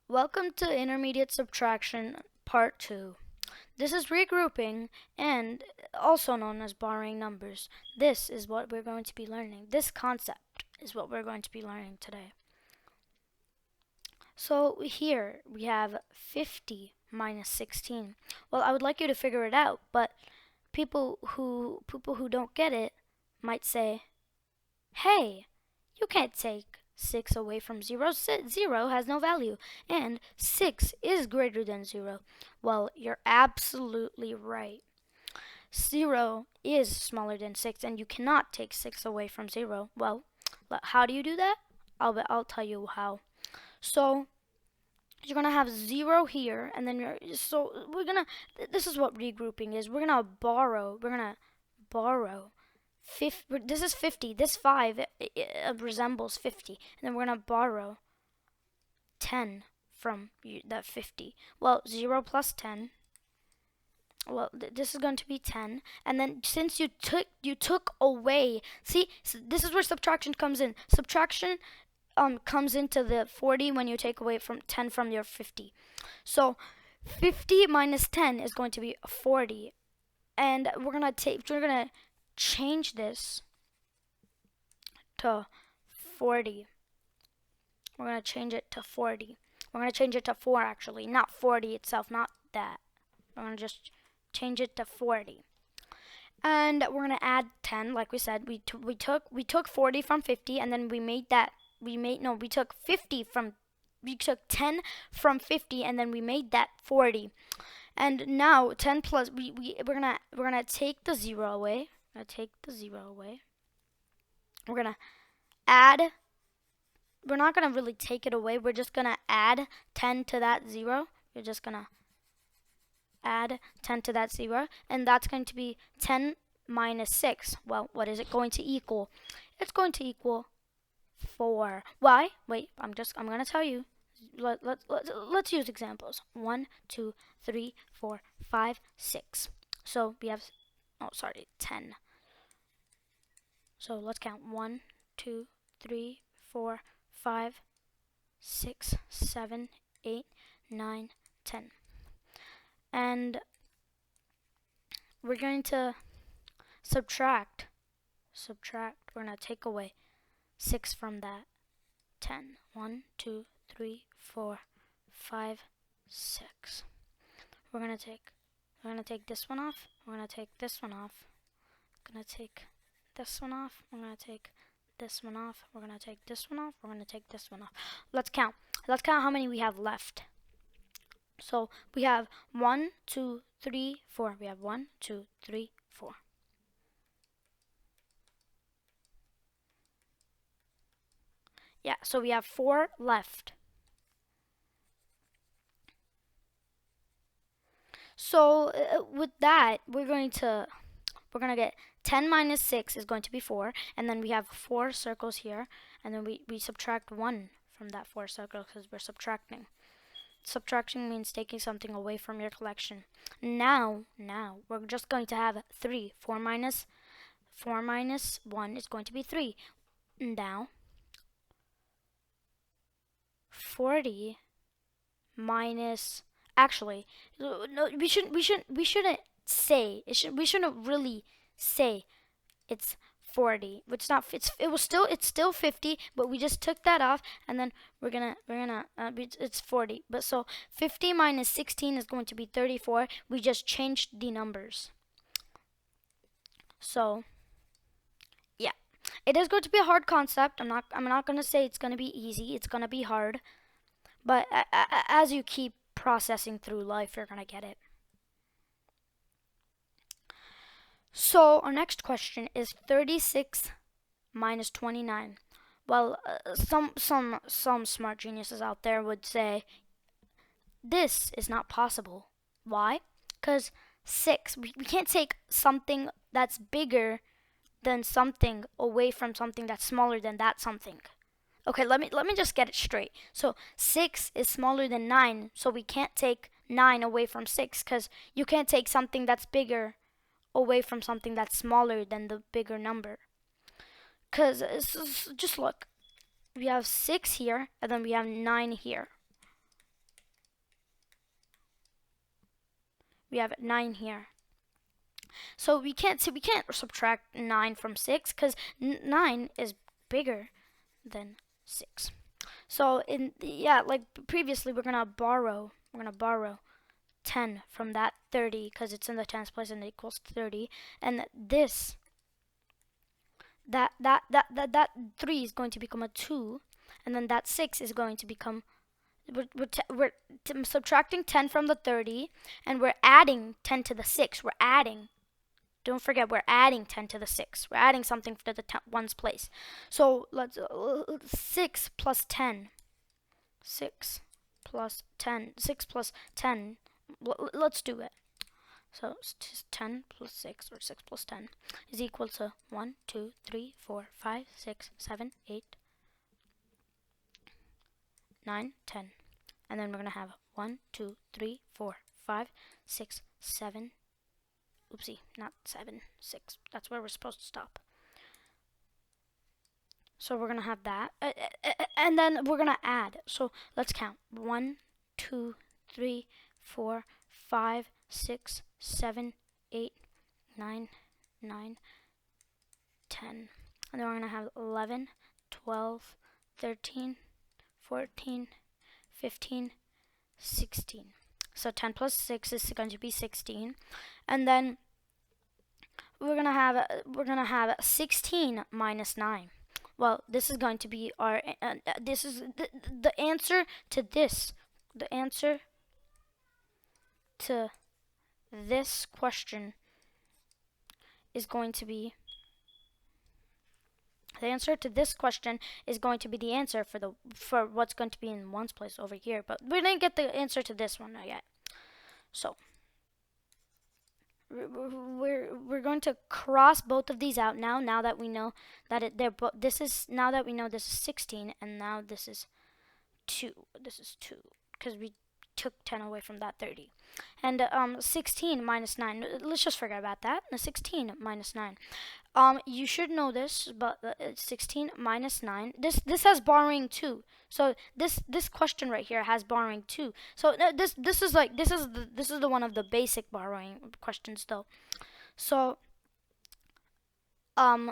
Welcome to Intermediate Subtraction Part 2. This is regrouping and also known as borrowing numbers. This is what we're going to be learning. This concept is what we're going to be learning today. So here we have 50 minus 16. Well, I would like you to figure it out, but people who don't get it might say, "Hey, you can't take 6 away from 0. 0 has no value, and 6 is greater than 0. Well, you're absolutely right. 0 is smaller than 6, and you cannot take 6 away from 0. Well, how do you do that? I'll tell you how. So, you're going to have 0 here, and then this is what regrouping is. We're going to borrow this is 50. This 5 resembles 50. And then we're going to borrow 10 from that 50. Well, 0 plus 10. Well, this is going to be 10. And then since you took away, see, so this is where subtraction comes in. Subtraction comes into the 40 when you take away from 10 from your 50. So 50 minus 10 is going to be 40. And we're going to change this to 40. We're going to change it to 40. We're going to change it to 4 actually, not 40 itself, not that. We're going to just change it to 40. And we're going to add 10 like we said. We took 40 from 50 and then we took 10 from 50 and then we made that 40. And now 10 plus we're going to take the 0 away. We're going to add. We're not going to really take it away. We're just going to add 10 to that 0. You're just going to add 10 to that 0. And that's going to be 10 minus 6. Well, what is it going to equal? It's going to equal 4. Why? Wait, I'm going to tell you. Let's use examples. 1, 2, 3, 4, 5, 6. So we have, 10. So let's count 1, 2, 3, 4, 5, 6, 7, 8, 9, 10. And we're going to subtract. We're going to take away 6 from that 10. 1, 2, 3, 4, 5, 6. We're going to take this one off. We're going to take this one off. We're going to take this one off. We're going to take this one off. We're going to take this one off. We're going to take this one off. Let's count. Let's count how many we have left. So we have 1, 2, 3, 4. We have 1, 2, 3, 4. Yeah, so we have 4 left. So with that, we're going to get 10 minus 6 is going to be 4, and then we have 4 circles here, and then we subtract 1 from that 4 circles because we're subtracting. Subtraction means taking something away from your collection. Now we're just going to have 3. 4 minus 1 is going to be 3. Now 40 minus, actually, no, we shouldn't say it. We shouldn't really say it's 40. It's still 50, but we just took that off, and then it's 40. But so 50 minus 16 is going to be 34. We just changed the numbers. So yeah, it is going to be a hard concept. I'm not going to say it's going to be easy. It's going to be hard, but as you keep processing through life, you're going to get it. So our next question is 36 minus 29. Well, some smart geniuses out there would say this is not possible. Why? Because 6, we can't take something that's bigger than something away from something that's smaller than that something. Okay, let me just get it straight. So 6 is smaller than 9, so we can't take 9 away from 6 because you can't take something that's bigger away from something that's smaller than the bigger number. Because just look, we have 6 here and then we have 9 here. We have 9 here. So we can't subtract 9 from 6 because 9 is bigger than 6. So like previously, we're gonna borrow 10 from that 30 because it's in the tens place and it equals 30. And that 3 is going to become a 2, and then that 6 is going to become. We're subtracting 10 from the 30, and we're adding 10 to the 6. We're adding. Don't forget, we're adding 10 to the 6. We're adding something to the ones place. So let's 6 plus 10. 6 plus 10. 6 plus 10. Let's do it. So it's just 10 plus 6, or 6 plus 10, is equal to 1, 2, 3, 4, 5, 6, 7, 8, 9, 10. And then we're going to have 1, 2, 3, 4, 5, 6, 7. Oopsie, not 7, 6. That's where we're supposed to stop. So we're going to have that. And then we're going to add. So let's count. 1, 2, 3, 4, 5, 6, 7, 8, 9, 10. And then we're going to have 11, 12, 13, 14, 15, 16. So 10 plus 6 is going to be 16. And then we're going to have 16 minus 9. Well, this is going to be our this is the answer to this. The answer to this question is going to be the answer to the answer for what's going to be in ones place over here, but we didn't get the answer to this one yet. So we're going to cross both of these out now that we know that this is 16, and now this is 2. This is 2 because we took 10 away from that 30. And 16 minus 9, let's just forget about that. 16 minus 9. You should know this, but 16 minus 9. This has borrowing too. So this question right here has borrowing too. So this is the one of the basic borrowing questions though. So we're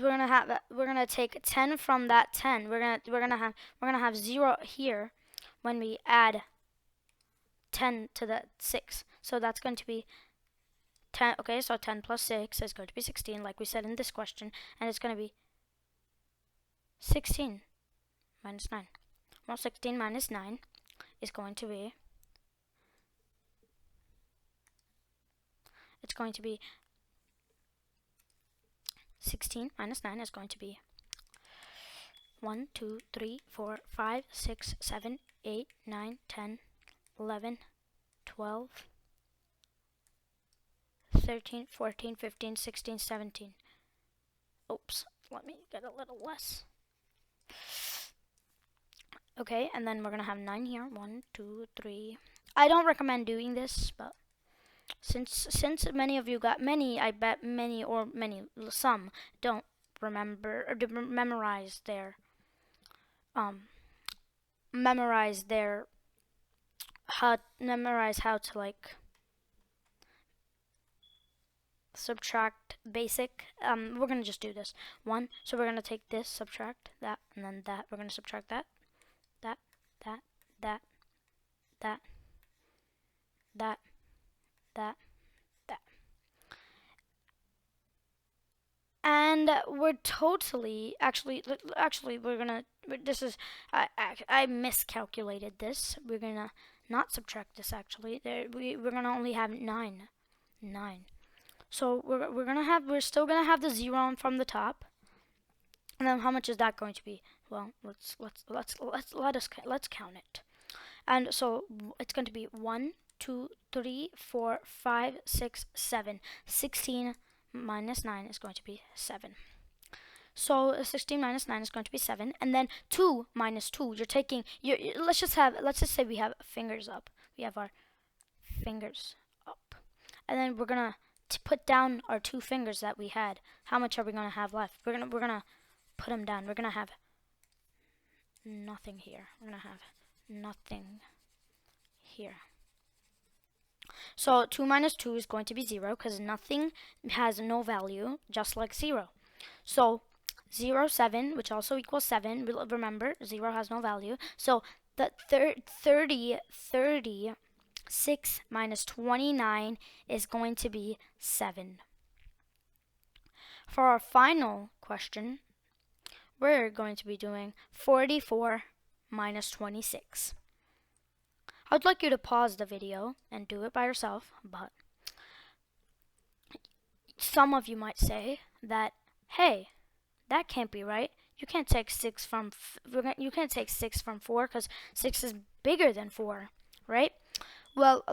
gonna take 10 from that 10. We're gonna have 0 here when we add 10 to the 6. So that's going to be 10. Okay, so 10 plus 6 is going to be 16, like we said in this question, and it's going to be 16 minus 9. Well, 16 minus 9 is going to be, it's going to be 16 minus 9 is going to be 1, 2, 3, 4, 5, 6, 7, 8, 9, 10, 11, 12, 13, 14, 15, 16, 17. Oops, let me get a little less. Okay, and then we're going to have 9 here. 1, 2, 3. I don't recommend doing this, but since many of you got many, I bet some don't remember or memorize their how to like subtract basic. We're gonna just do this 1. So we're gonna take this, subtract that, and then that. We're gonna subtract that, that, that, that, that, that, that, that. And we're totally actually we're gonna. This is I miscalculated this. We're gonna not subtract this actually. We're gonna only have 9. So we're still gonna have the 0 from the top. And then how much is that going to be? Well, let's count it. And so it's going to be 1, 2, 3, 4, 5, 6, 7. 16 minus 9 is going to be 7. So 16 minus 9 is going to be 7, and then 2 minus 2. You're taking let's just say we have fingers up. We have our fingers up, and then we're gonna put down our 2 fingers that we had. How much are we gonna have left? We're gonna put them down. We're gonna have nothing here. We're gonna have nothing here. So 2 minus 2 is going to be 0 because nothing has no value, just like 0. So 0, 7, which also equals 7. Remember, 0 has no value. So the 36 minus 29 is going to be 7. For our final question, we're going to be doing 44 minus 26. I'd like you to pause the video and do it by yourself, but some of you might say that, hey, that can't be right. You can't take 6 from 4 because 6 is bigger than 4, right? Well,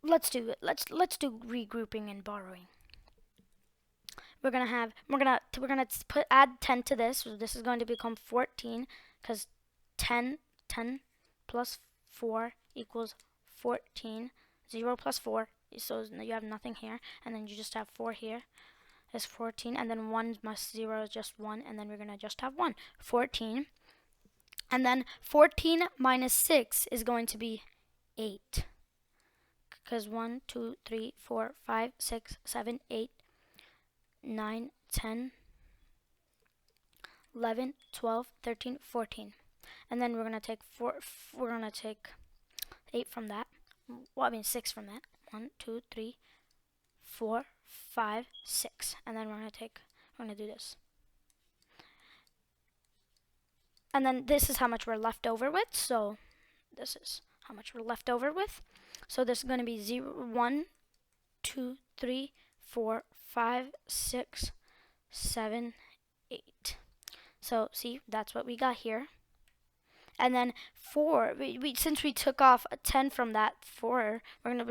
let's do it. Let's do regrouping and borrowing. We're gonna add 10 to this. So this is going to become 14 because 10 plus 4 equals 14. 0 plus 4, so you have nothing here, and then you just have 4 here. Is 14, and then 1 plus 0 is just 1, and then we're gonna just have 1. 14, and then 14 minus 6 is going to be 8, because 1, 2, 3, 4, 5, 6, 7, 8, 9, 10, 11, 12, 13, 14, and then we're gonna take 8 from that. Well, I mean 6 from that. 1, 2, 3, 4, 5, 6, and then we're gonna do this, and then this is how much we're left over with. So this is how much we're left over with. So this is going to be 0, 1, 2, 3, 4, 5, 6, 7, 8. So see, that's what we got here. And then 4, since we took off 10 from that 4,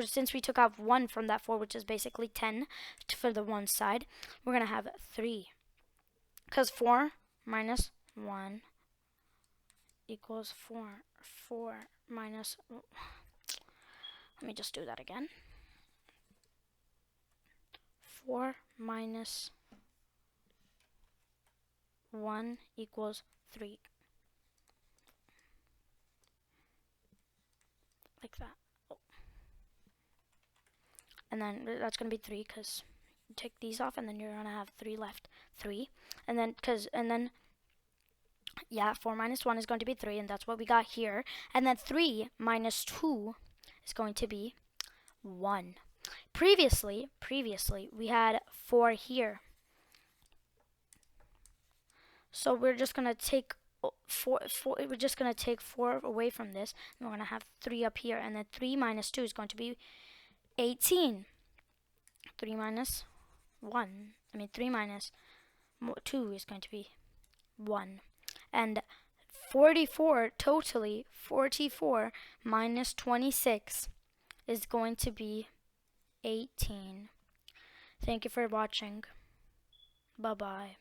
since we took off 1 from that 4, which is basically 10 for the one side, we're going to have 3. Because 4 minus 1 equals 4. 4 minus, let me just do that again. 4 minus 1 equals 3. Like that. Oh. And then that's going to be 3 because you take these off, and then you're going to have 3 left. 3. And then, yeah, 4 minus 1 is going to be 3, and that's what we got here. And then 3 minus 2 is going to be 1. Previously, we had 4 here. So we're just going to take 4, we're just going to take 4 away from this, and we're going to have 3 up here, and then 3 minus 2 is going to be 18. 3 minus 3 minus 2 is going to be 1. And 44 minus 26 is going to be 18. Thank you for watching. Bye-bye.